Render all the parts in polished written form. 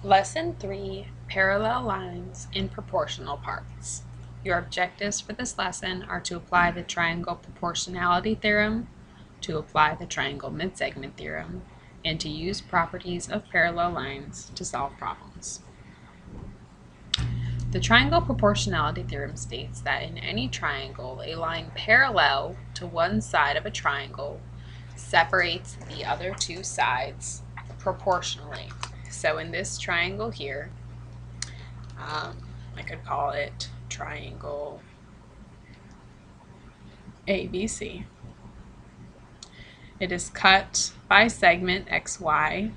Lesson 3, Parallel Lines in Proportional Parts. Your objectives for this lesson are to apply the triangle proportionality theorem, to apply the triangle midsegment theorem, and to use properties of parallel lines to solve problems. The triangle proportionality theorem states that in any triangle, a line parallel to one side of a triangle separates the other two sides proportionally. So in this triangle here, I could call it triangle ABC. It is cut by segment XY,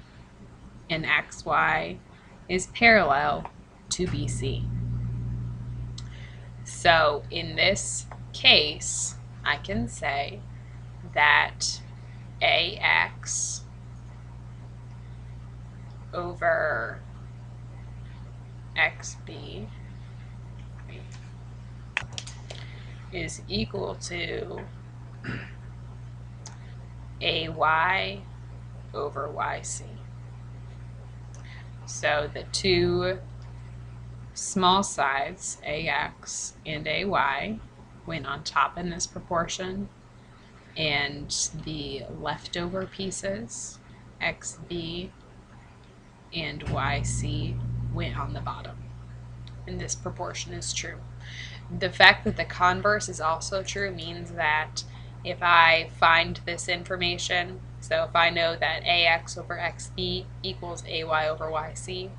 and XY is parallel to BC. So in this case, I can say that AX over XB is equal to AY over YC. So the two small sides, AX and AY, went on top in this proportion, and the leftover pieces, XB and YC, went on the bottom. And this proportion is true. The fact that the converse is also true means that if I find this information, so if I know that AX over XB equals AY over YC,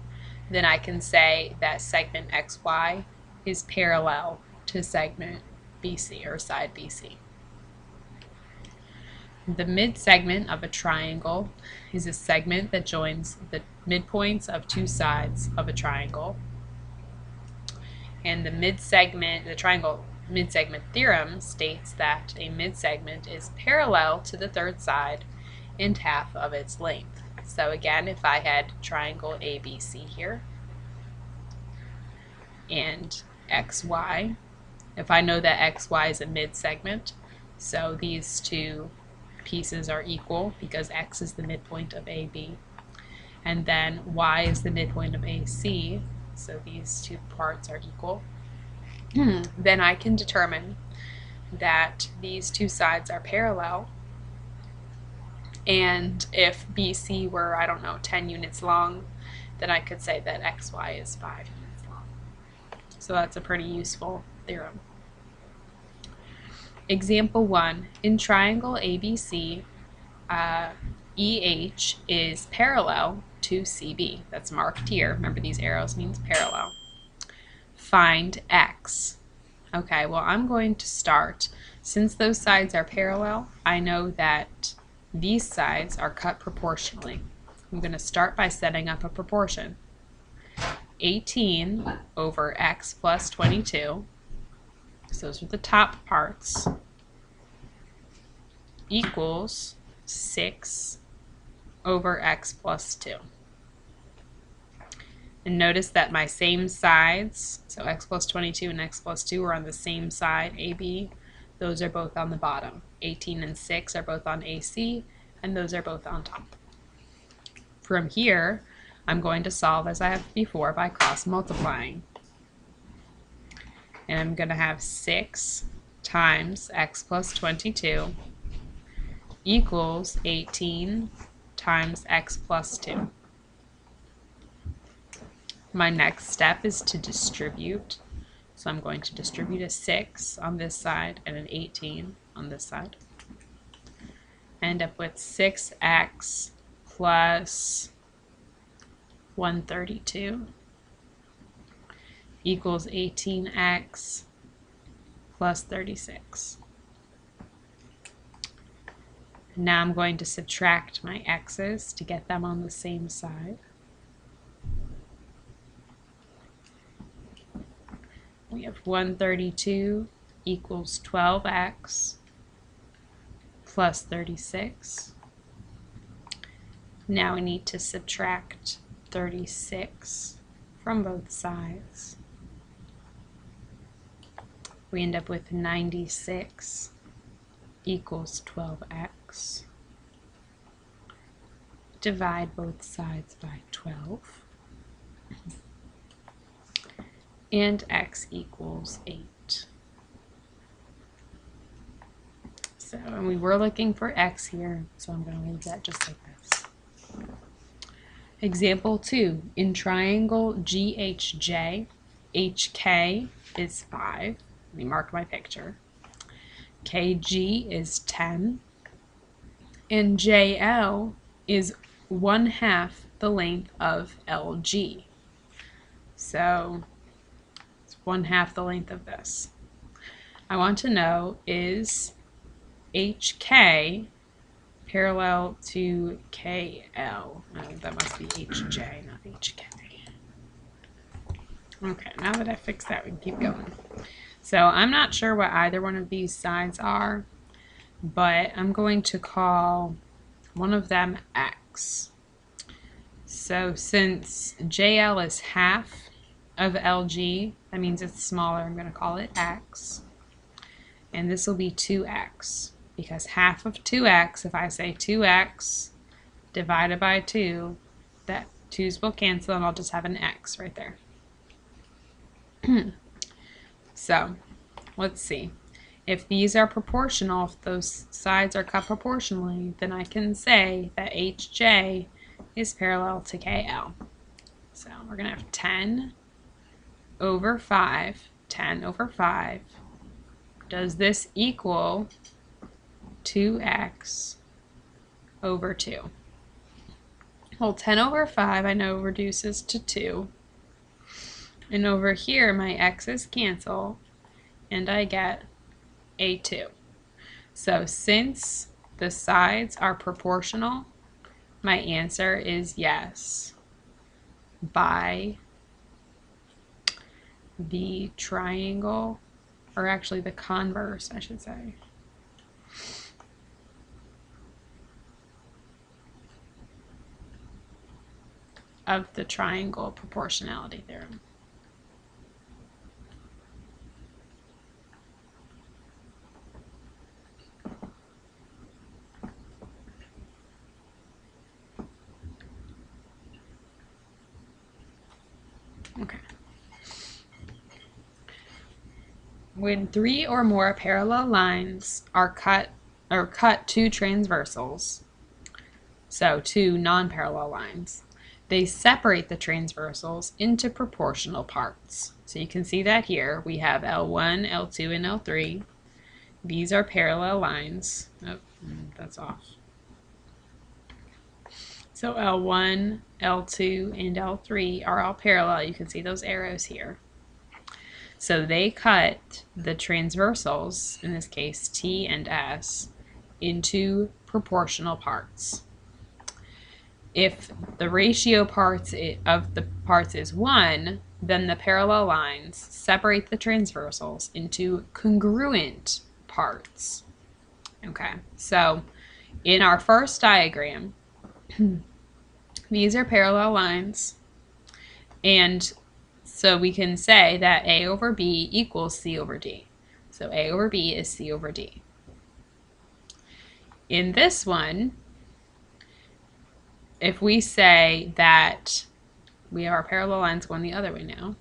then I can say that segment XY is parallel to segment BC, or side BC. The midsegment of a triangle is a segment that joins the midpoints of two sides of a triangle. And the triangle midsegment theorem states that a midsegment is parallel to the third side and half of its length. So again, if I had triangle ABC here and XY, if I know that XY is a midsegment, so these two pieces are equal because X is the midpoint of AB, and then Y is the midpoint of AC, so these two parts are equal, then I can determine that these two sides are parallel. And if BC were, I don't know, 10 units long, then I could say that XY is 5 units long. So that's a pretty useful theorem. Example 1, in triangle ABC, EH is parallel to CB. That's marked here. Remember, these arrows means parallel. Find X. Okay, well, I'm going to start. Since those sides are parallel, I know that these sides are cut proportionally. I'm going to start by setting up a proportion. 18 over X plus 22, so those are the top parts, equals 6 over X plus 2. And notice that my same sides, so X plus 22 and X plus 2 are on the same side, AB. Those are both on the bottom. 18 and 6 are both on AC, and those are both on top. From here, I'm going to solve as I have before by cross multiplying. And I'm going to have 6 times X plus 22 equals 18 times X plus 2. My next step is to distribute. So I'm going to distribute a 6 on this side and an 18 on this side. I end up with 6x plus 132 equals 18x plus 36. Now I'm going to subtract my x's to get them on the same side. We have 132 equals 12x plus 36. Now we need to subtract 36 from both sides. We end up with 96 equals 12x. Divide both sides by 12. and x equals 8. So, and we were looking for x here, so I'm going to leave that just like this. Example 2. In triangle GHJ, HK is 5. Let me mark my picture. KG is 10. And JL is 1/2 the length of LG. So it's 1/2 the length of this. I want to know, is HK parallel to KL? Oh, that must be HJ, not HK. Okay, now that I fixed that, we can keep going. So I'm not sure what either one of these sides are, but I'm going to call one of them X. So since JL is 1/2 of LG, that means it's smaller. I'm going to call it X. And this will be 2X, because 1/2 of 2X, if I say 2X divided by 2, that 2's will cancel and I'll just have an X right there. So let's see. If these are proportional, if those sides are cut proportionally, then I can say that HJ is parallel to KL. So we're going to have 10 over 5. 10 over 5. Does this equal 2x over 2? Well, 10 over 5 I know reduces to 2. And over here my x's cancel and I get a 2. So since the sides are proportional, my answer is yes by the triangle, or actually the converse, I should say. Of the triangle proportionality theorem. Okay. When 3 or more parallel lines are cut two transversals, so 2 non-parallel lines, they separate the transversals into proportional parts. So you can see that here. We have L1, L2, and L3. These are parallel lines. Oh, that's off. So L1, L2, and L3 are all parallel. You can see those arrows here. So they cut the transversals, in this case T and S, into proportional parts. If the ratio of the parts is 1, then the parallel lines separate the transversals into congruent parts. Okay, so in our first diagram, these are parallel lines, and so we can say that A over B equals C over D. So A over B is C over D. In this one, if we say that we have our parallel lines going the other way now,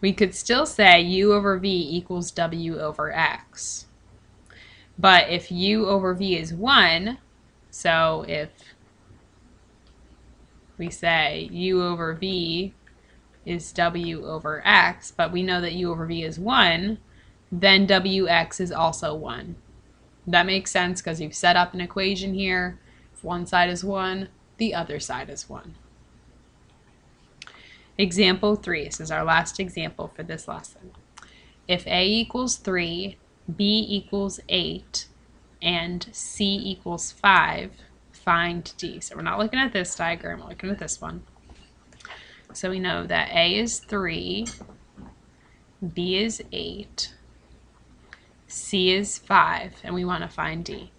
we could still say U over V equals W over X. But if U over V is 1, so if we say U over V is W over X, but we know that U over V is 1, then WX is also 1. That makes sense because you've set up an equation here. If one side is 1, the other side is 1. Example 3. This is our last example for this lesson. If A equals 3, B equals 8, and C equals 5, find D. So we're not looking at this diagram, we're looking at this one. So we know that A is 3, B is 8, C is 5, and we want to find D.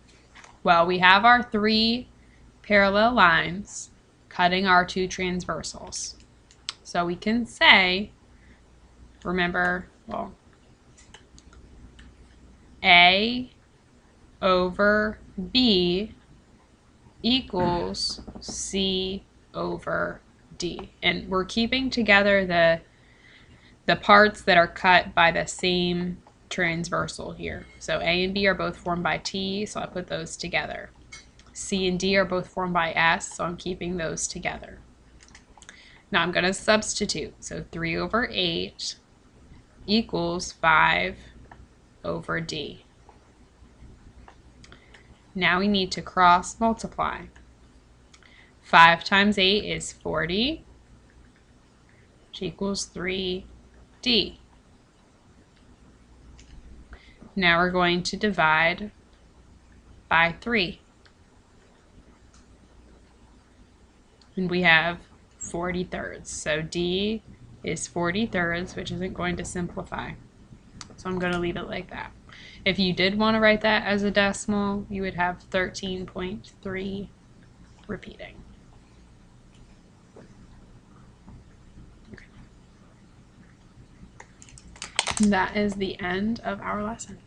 Well, we have our 3 parallel lines cutting our 2 transversals. So we can say, remember, well, A over B equals C over D. And we're keeping together the parts that are cut by the same transversal here. So A and B are both formed by T, so I put those together. C and D are both formed by S, so I'm keeping those together. Now I'm going to substitute. So 3 over 8 equals 5 over D. Now we need to cross multiply. 5 times 8 is 40, which equals 3D. Now we're going to divide by 3. And we have 40 thirds. So D is 40 thirds, which isn't going to simplify. So I'm going to leave it like that. If you did want to write that as a decimal, you would have 13.3 repeating. Okay. That is the end of our lesson.